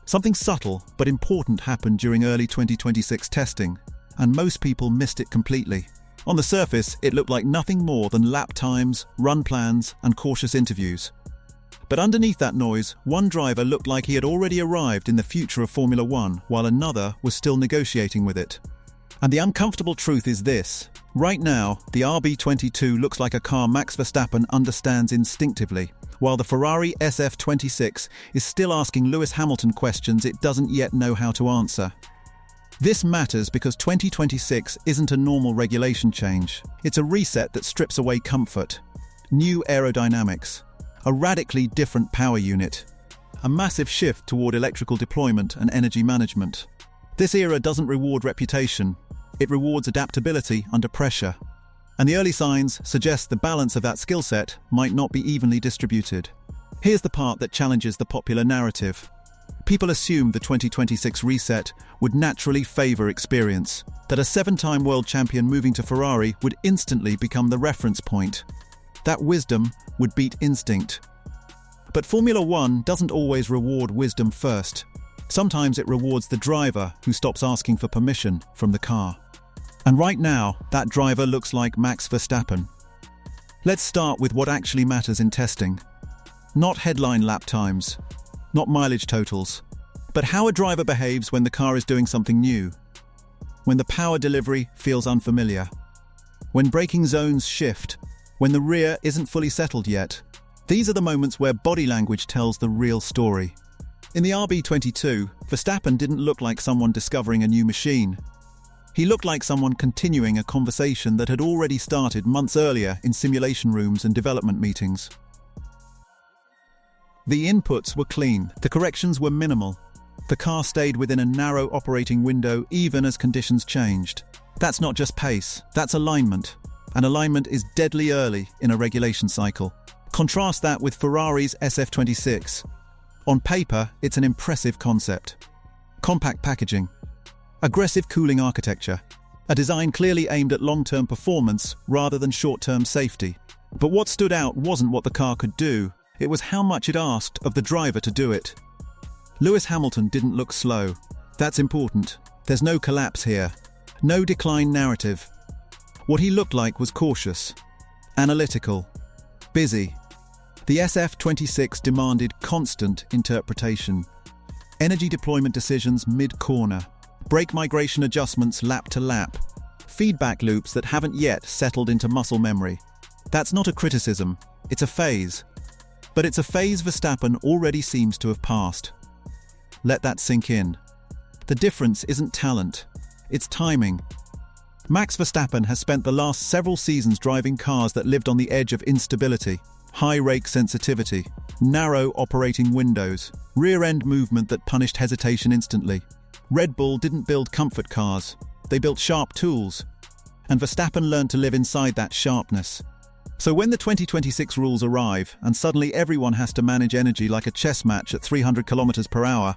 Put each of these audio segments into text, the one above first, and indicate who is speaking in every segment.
Speaker 1: Something subtle but important happened during early 2026 testing, and most people missed it completely. On the surface, it looked like nothing more than lap times, run plans, and cautious interviews. But underneath that noise, one driver looked like he had already arrived in the future of Formula One, while another was still negotiating with it. And the uncomfortable truth is this. Right now, the RB22 looks like a car Max Verstappen understands instinctively, while the Ferrari SF-26 is still asking Lewis Hamilton questions it doesn't yet know how to answer. This matters because 2026 isn't a normal regulation change. It's a reset that strips away comfort, new aerodynamics, a radically different power unit, a massive shift toward electrical deployment and energy management. This era doesn't reward reputation, it rewards adaptability under pressure. And the early signs suggest the balance of that skill set might not be evenly distributed. Here's the part that challenges the popular narrative. People assumed the 2026 reset would naturally favor experience, that a 7-time world champion moving to Ferrari would instantly become the reference point. That wisdom would beat instinct. But Formula One doesn't always reward wisdom first. Sometimes it rewards the driver who stops asking for permission from the car. And right now, that driver looks like Max Verstappen. Let's start with what actually matters in testing. Not headline lap times, not mileage totals, but how a driver behaves when the car is doing something new, when the power delivery feels unfamiliar, when braking zones shift, when the rear isn't fully settled yet. These are the moments where body language tells the real story. In the RB22, Verstappen didn't look like someone discovering a new machine. He looked like someone continuing a conversation that had already started months earlier in simulation rooms and development meetings. The inputs were clean, the corrections were minimal. The car stayed within a narrow operating window even as conditions changed. That's not just pace, that's alignment. And alignment is deadly early in a regulation cycle. Contrast that with Ferrari's SF-26. On paper, it's an impressive concept. Compact packaging, aggressive cooling architecture, a design clearly aimed at long-term performance rather than short-term safety. But what stood out wasn't what the car could do, it was how much it asked of the driver to do it. Lewis Hamilton didn't look slow. That's important. There's no collapse here, no decline narrative. What he looked like was cautious, analytical, busy. The SF-26 demanded constant interpretation. Energy deployment decisions mid-corner, brake migration adjustments lap to lap, feedback loops that haven't yet settled into muscle memory. That's not a criticism, it's a phase. But it's a phase Verstappen already seems to have passed. Let that sink in. The difference isn't talent, it's timing. Max Verstappen has spent the last several seasons driving cars that lived on the edge of instability, high rake sensitivity, narrow operating windows, rear-end movement that punished hesitation instantly. Red Bull didn't build comfort cars, they built sharp tools. And Verstappen learned to live inside that sharpness. So when the 2026 rules arrive, and suddenly everyone has to manage energy like a chess match at 300 km per hour,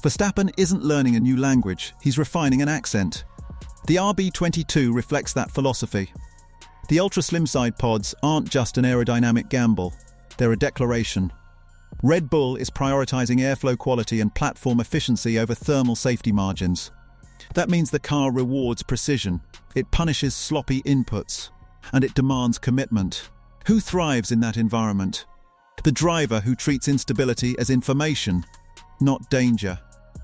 Speaker 1: Verstappen isn't learning a new language, he's refining an accent. The RB22 reflects that philosophy. The ultra-slim side pods aren't just an aerodynamic gamble, they're a declaration. Red Bull is prioritizing airflow quality and platform efficiency over thermal safety margins. That means the car rewards precision, it punishes sloppy inputs, and it demands commitment. Who thrives in that environment? The driver who treats instability as information, not danger.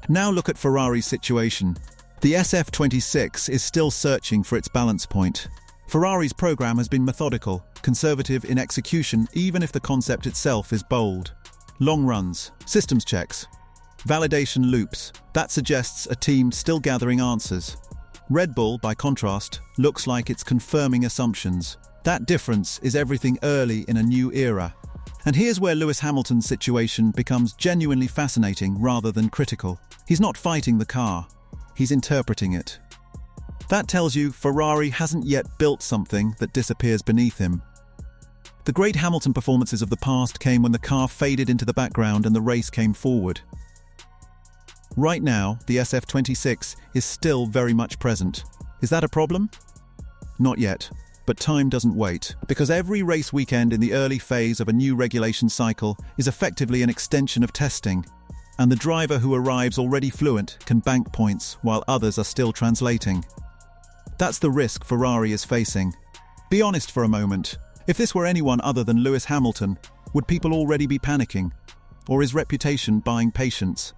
Speaker 1: Now look at Ferrari's situation. The SF-26 is still searching for its balance point. Ferrari's program has been methodical, conservative in execution even if the concept itself is bold. Long runs, systems checks, validation loops, that suggests a team still gathering answers. Red Bull, by contrast, looks like it's confirming assumptions. That difference is everything early in a new era. And here's where Lewis Hamilton's situation becomes genuinely fascinating rather than critical. He's not fighting the car, he's interpreting it. That tells you Ferrari hasn't yet built something that disappears beneath him. The great Hamilton performances of the past came when the car faded into the background and the race came forward. Right now, the SF-26 is still very much present. Is that a problem? Not yet, but time doesn't wait, because every race weekend in the early phase of a new regulation cycle is effectively an extension of testing. and the driver who arrives already fluent can bank points while others are still translating. That's the risk Ferrari is facing. Be honest for a moment. If this were anyone other than Lewis Hamilton, would people already be panicking? Or is reputation buying patience?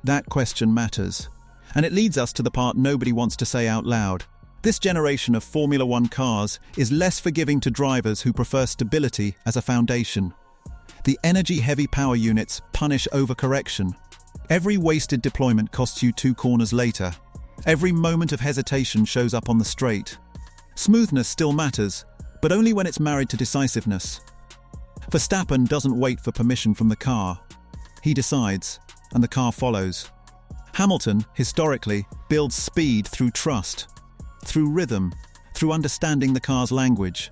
Speaker 1: That question matters. And it leads us to the part nobody wants to say out loud. This generation of Formula One cars is less forgiving to drivers who prefer stability as a foundation. The energy-heavy power units punish overcorrection. Every wasted deployment costs you 2 corners later. Every moment of hesitation shows up on the straight. Smoothness still matters, but only when it's married to decisiveness. Verstappen doesn't wait for permission from the car. He decides, and the car follows. Hamilton, historically, builds speed through trust, through rhythm, through understanding the car's language.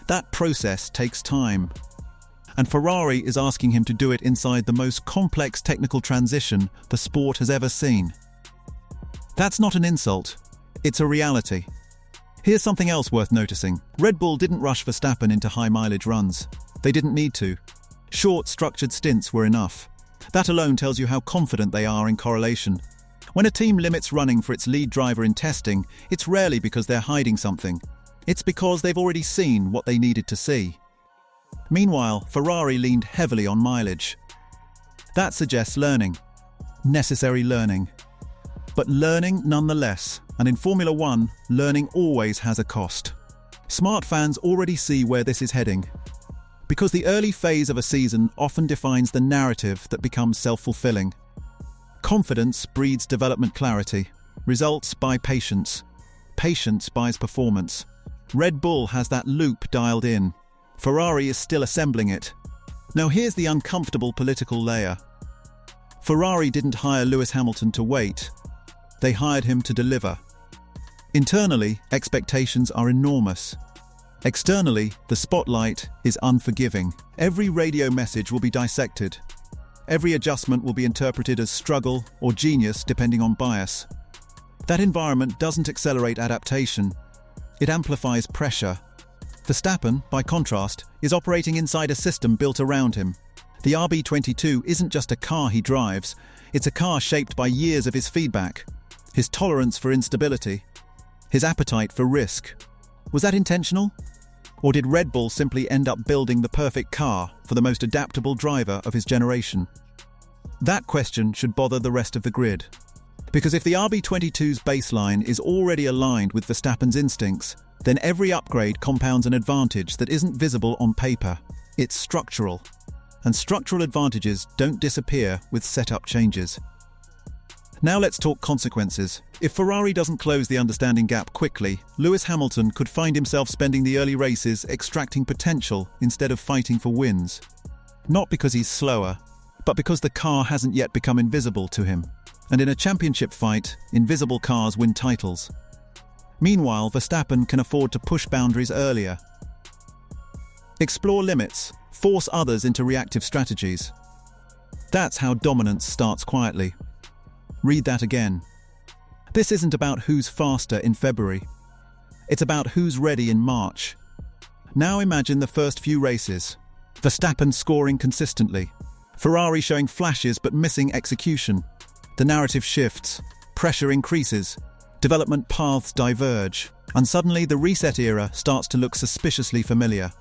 Speaker 1: That process takes time. And Ferrari is asking him to do it inside the most complex technical transition the sport has ever seen. That's not an insult. It's a reality. Here's something else worth noticing. Red Bull didn't rush Verstappen into high-mileage runs. They didn't need to. Short, structured stints were enough. That alone tells you how confident they are in correlation. When a team limits running for its lead driver in testing, it's rarely because they're hiding something. It's because they've already seen what they needed to see. Meanwhile, Ferrari leaned heavily on mileage. That suggests learning. Necessary learning. But learning nonetheless, and in Formula One, learning always has a cost. Smart fans already see where this is heading. Because the early phase of a season often defines the narrative that becomes self-fulfilling. Confidence breeds development clarity. Results buy patience. Patience buys performance. Red Bull has that loop dialed in. Ferrari is still assembling it. Now here's the uncomfortable political layer. Ferrari didn't hire Lewis Hamilton to wait. They hired him to deliver. Internally, expectations are enormous. Externally, the spotlight is unforgiving. Every radio message will be dissected. Every adjustment will be interpreted as struggle or genius depending on bias. That environment doesn't accelerate adaptation. It amplifies pressure. Verstappen, by contrast, is operating inside a system built around him. The RB22 isn't just a car he drives, it's a car shaped by years of his feedback, his tolerance for instability, his appetite for risk. Was that intentional? Or did Red Bull simply end up building the perfect car for the most adaptable driver of his generation? That question should bother the rest of the grid. Because if the RB22's baseline is already aligned with Verstappen's instincts, then every upgrade compounds an advantage that isn't visible on paper. It's structural. And structural advantages don't disappear with setup changes. Now let's talk consequences. If Ferrari doesn't close the understanding gap quickly, Lewis Hamilton could find himself spending the early races extracting potential instead of fighting for wins. Not because he's slower, but because the car hasn't yet become invisible to him. And in a championship fight, invisible cars win titles. Meanwhile, Verstappen can afford to push boundaries earlier. Explore limits, force others into reactive strategies. That's how dominance starts quietly. Read that again. This isn't about who's faster in February. It's about who's ready in March. Now imagine the first few races. Verstappen scoring consistently. Ferrari showing flashes but missing execution. The narrative shifts. Pressure increases. Development paths diverge. And suddenly the reset era starts to look suspiciously familiar.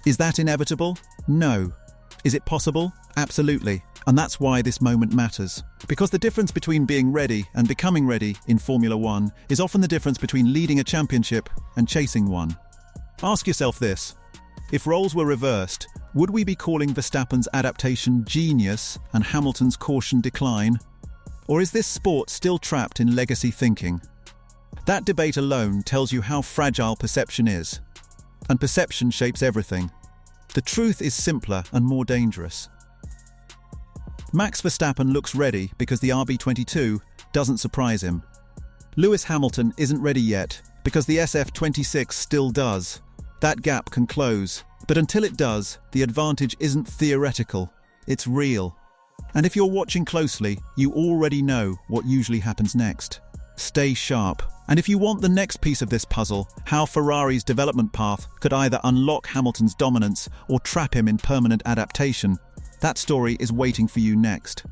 Speaker 1: Is that inevitable? No. Is it possible? Absolutely. And that's why this moment matters. Because the difference between being ready and becoming ready in Formula One is often the difference between leading a championship and chasing one. Ask yourself this. If roles were reversed, would we be calling Verstappen's adaptation genius and Hamilton's caution decline? Or is this sport still trapped in legacy thinking? That debate alone tells you how fragile perception is. And perception shapes everything. The truth is simpler and more dangerous. Max Verstappen looks ready because the RB22 doesn't surprise him. Lewis Hamilton isn't ready yet because the SF-26 still does. That gap can close, but until it does, the advantage isn't theoretical, it's real. And if you're watching closely, you already know what usually happens next. Stay sharp. And if you want the next piece of this puzzle, how Ferrari's development path could either unlock Hamilton's dominance or trap him in permanent adaptation, That story is waiting for you next.